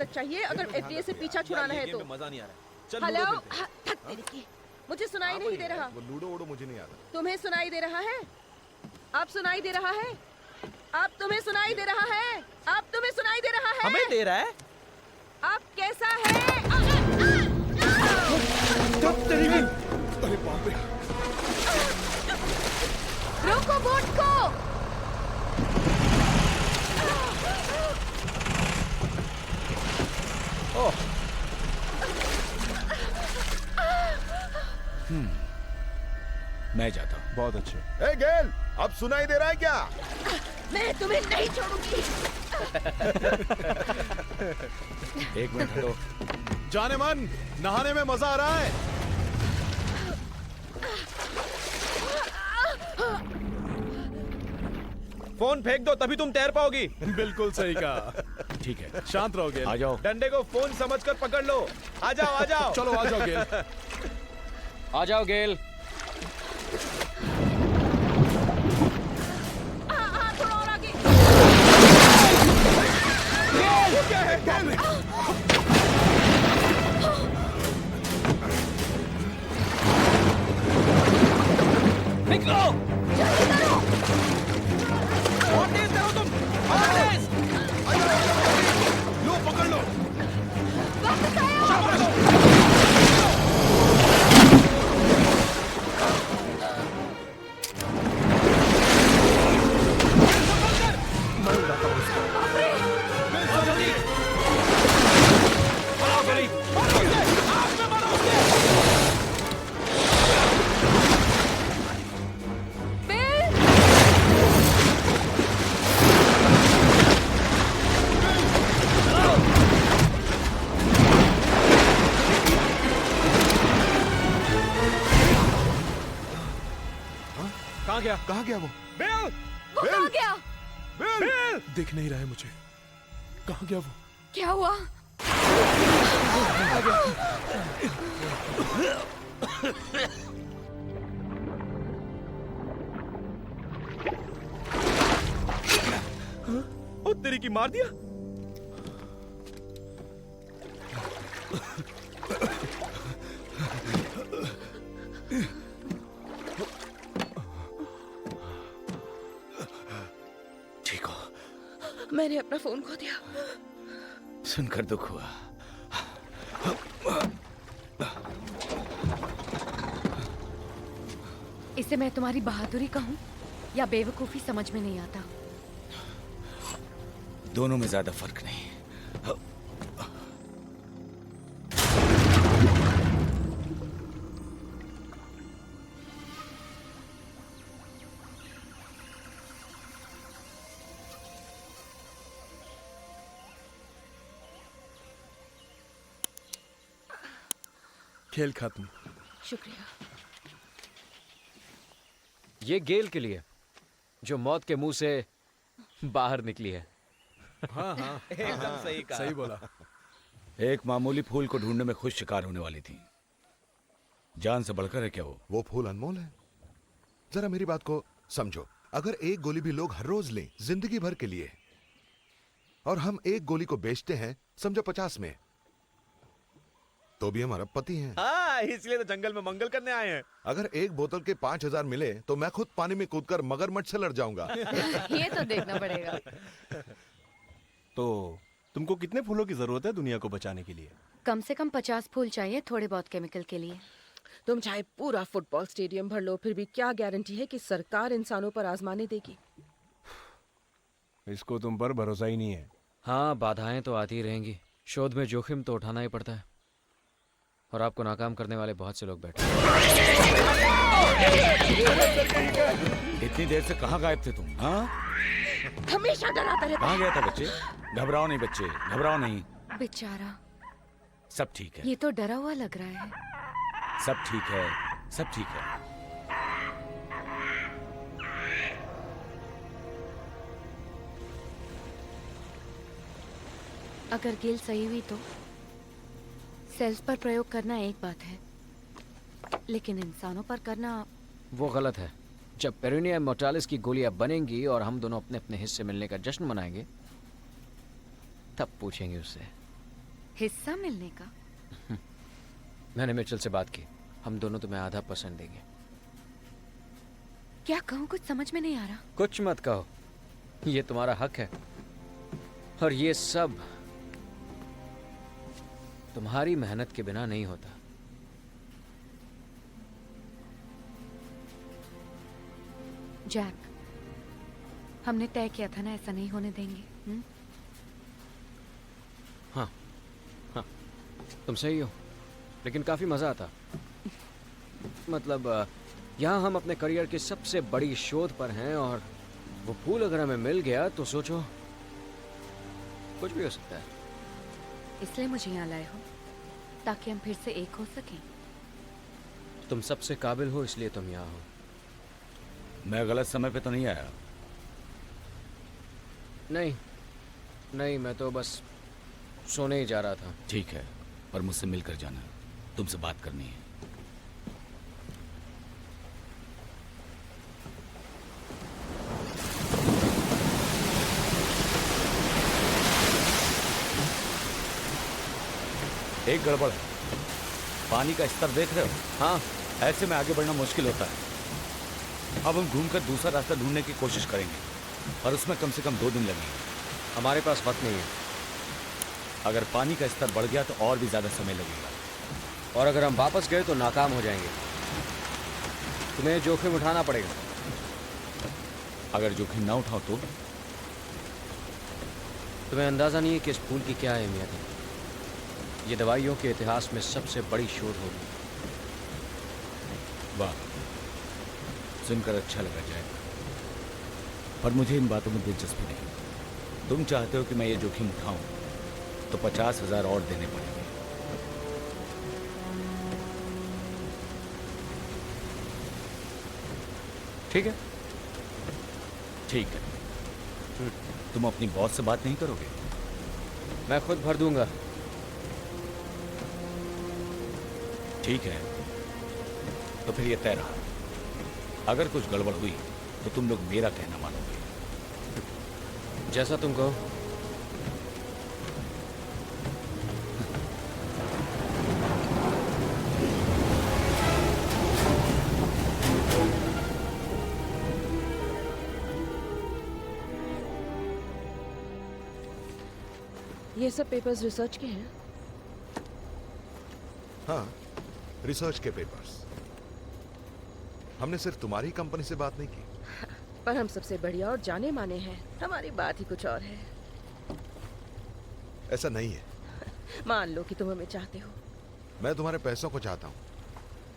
चाहिए अगर एफडीए से पीछा छुड़ाना है तो। मजा नहीं आ रहा। चल हेलो, लूडो खेलते हैं। थक तेरी की। मुझे सुनाई नहीं दे रहा। वो लूडो वूडो मुझे नहीं आता। तुम्हें सुनाई दे रहा है? आप सुनाई दे रहा है? आप तुम्हें सुनाई दे रहा है? आप तुम्हें सुनाई दे रहा है? हमें दे रहा है। आप कैसा है? अरे बाप रे! रोको बोट को। ओह, मैं जाता हूँ। बहुत अच्छे। ए गेल, अब सुनाई दे रहा है क्या? मैं तुम्हें नहीं छोड़ूंगी। एक मिनट हटो। जाने मन, नहाने में मजा आ रहा है। फोन फेंक दो तभी तुम तैर पाओगी। बिल्कुल सही कहा। ठीक है, शांत रहो गेल। आ जाओ। डंडे को फोन समझकर पकड़ लो। आ जाओ, आ जाओ। चलो आ जाओ गेल। आ जाओ गेल। थोड़ा और आगे। क्या है गेल? निकलो। और तेज करो तुम। और तेज। लो पकड़ लो। वापस आओ। शाबाश। मैं उड़ाता हूँ उसको। जल्दी। मारो गोली। मारो उसे। आग में मारो उसे। बिल। कहाँ गया? कहाँ गया वो? बिल। वो कहाँ गया? बिल! दिख नहीं रहा है मुझे। कहाँ गया वो? क्या हुआ? ओ तेरी की मार दिया। ठीक हो? मैंने अपना फोन खो दिया। सुनकर दुख हुआ। इसे मैं तुम्हारी बहादुरी कहूं या बेवकूफी समझ में नहीं आता। दोनों में ज्यादा फर्क नहीं। खेल खत्म। शुक्रिया। ये गेल के लिए जो मौत के मुंह से बाहर निकली है। हाँ हाँ, एकदम सही कहा। सही बोला। एक मामूली फूल को ढूंढने में खुद शिकार होने वाली थी। जान से बढ़कर है क्या वो? फूल अनमोल है। जरा मेरी बात को समझो। अगर एक गोली भी लोग हर रोज लें जिंदगी भर के लिए, और हम एक गोली को बेचते हैं समझो 50 में, तो भी हम अरबपति हैं। हाँ, इसलिए तो जंगल में मंगल करने आए हैं। अगर एक बोतल के 5000 मिले तो मैं खुद पानी में कूदकर मगरमच्छ से लड़ जाऊंगा। ये तो देखना पड़ेगा। तो तुमको कितने फूलों की जरूरत है दुनिया को बचाने के लिए? कम से कम 50 फूल चाहिए, थोड़े बहुत केमिकल के लिए। तुम चाहे पूरा फुटबॉल स्टेडियम भर लो, फिर भी क्या गारंटी है कि सरकार इंसानों पर आजमाने देगी? इसको तुम पर भरोसा ही नहीं है। हाँ, बाधाएं तो आती ही रहेंगी। शोध में जोखिम तो उठाना ही पड़ता है, और आपको नाकाम करने वाले बहुत से लोग बैठे हैं। इतनी देर से कहाँ गायब थे तुम? हाँ, हमेशा डराता रहता कहाँ गया था बच्चे? घबराओ नहीं बच्चे, घबराओ नहीं। बेचारा, सब ठीक है, ये तो डरा हुआ लग रहा है। सब ठीक है, सब ठीक है। अगर गेल सही हुई तो सेल्स पर प्रयोग करना एक बात है, लेकिन इंसानों पर करना वो गलत है। जब पेरिनिया मोर्टालिस की गोलियां बनेंगी और हम दोनों अपने अपने हिस्से मिलने का जश्न मनाएंगे, तब पूछेंगे उससे। हिस्सा मिलने का? मैंने मिचेल से बात की, हम दोनों तुम्हें आधा परसेंट देंगे। क्या कहूँ, कुछ समझ में नहीं आ रहा। कुछ मत कहो, ये तुम्हारा हक है और ये सब तुम्हारी मेहनत के बिना नहीं होता। जैक, हमने तय किया था ना, ऐसा नहीं होने देंगे। हाँ हाँ, तुम सही हो, लेकिन काफी मजा आता। मतलब यहाँ हम अपने करियर की सबसे बड़ी शोध पर हैं और वो फूल अगर हमें मिल गया तो सोचो, कुछ भी हो सकता है। इसलिए मुझे यहाँ लाए हो, ताकि हम फिर से एक हो सकें। तुम सबसे काबिल हो, इसलिए तुम यहाँ हो। मैं गलत समय पे तो नहीं आया? नहीं नहीं, मैं तो बस सोने ही जा रहा था। ठीक है, पर मुझसे मिलकर जाना, तुमसे बात करनी है। एक गड़बड़ है, पानी का स्तर देख रहे हो? हाँ, ऐसे में आगे बढ़ना मुश्किल होता है। अब हम घूमकर दूसरा रास्ता ढूंढने की कोशिश करेंगे और उसमें कम से कम 2 दिन लगेंगे। हमारे पास वक्त नहीं है। अगर पानी का स्तर बढ़ गया तो और भी ज्यादा समय लगेगा। और अगर हम वापस गए तो नाकाम हो जाएंगे। तुम्हें जोखिम उठाना पड़ेगा। अगर जोखिम ना उठाओ तो? तुम्हें अंदाजा नहीं है कि इस फूल की क्या अहमियत है। ये दवाइयों के इतिहास में सबसे बड़ी शोध होगी। वाह, सुनकर अच्छा लगा जाए, पर मुझे इन बातों में दिलचस्पी नहीं। तुम चाहते हो कि मैं ये जोखिम उठाऊं तो 50,000 और देने पड़ेंगे। ठीक है? ठीक है। तुम अपनी बॉस से बात नहीं करोगे? मैं खुद भर दूंगा। ठीक है, तो फिर ये तय रहा। अगर कुछ गड़बड़ हुई तो तुम लोग मेरा कहना मानोगे। जैसा तुम कहो। ये सब पेपर्स रिसर्च के हैं। हाँ, रिसर्च के पेपर्स। हमने सिर्फ तुम्हारी कंपनी से बात नहीं की। पर हम सबसे बढ़िया और जाने माने हैं। हमारी बात ही कुछ और है। ऐसा नहीं है। मान लो कि तुम हमें चाहते हो, मैं तुम्हारे पैसों को चाहता हूँ।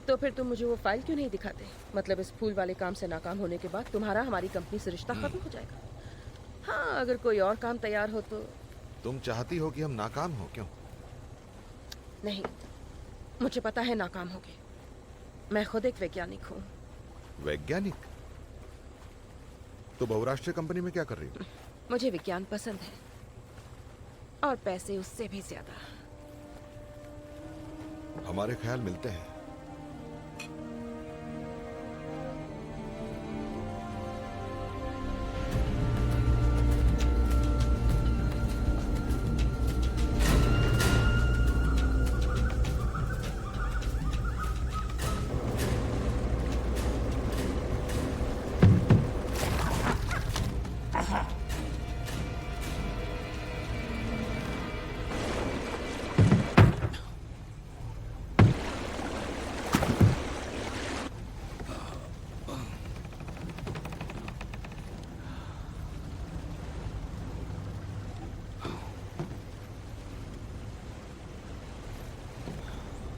तो फिर तुम मुझे वो फाइल क्यों नहीं दिखाते? मतलब इस फूल वाले काम से नाकाम होने के बाद तुम्हारा हमारी कंपनी से रिश्ता खत्म हो जाएगा। हाँ, अगर कोई और काम तैयार हो तो। तुम चाहती हो कि हम नाकाम हो? क्यों? नहीं, मुझे पता है नाकाम होगे। मैं खुद एक वैज्ञानिक हूँ। वैज्ञानिक? तो बहुराष्ट्रीय कंपनी में क्या कर रही हो? मुझे विज्ञान पसंद है और पैसे उससे भी ज्यादा। हमारे ख्याल मिलते हैं।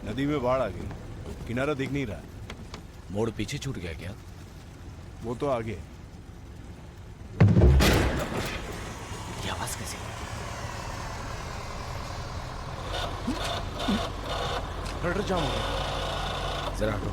नदी में बाढ़ आ गई, किनारा दिख नहीं रहा। मोड़ पीछे छूट गया क्या? वो तो आगे। ये आवाज कैसी? हट जाओ। जरा हटो।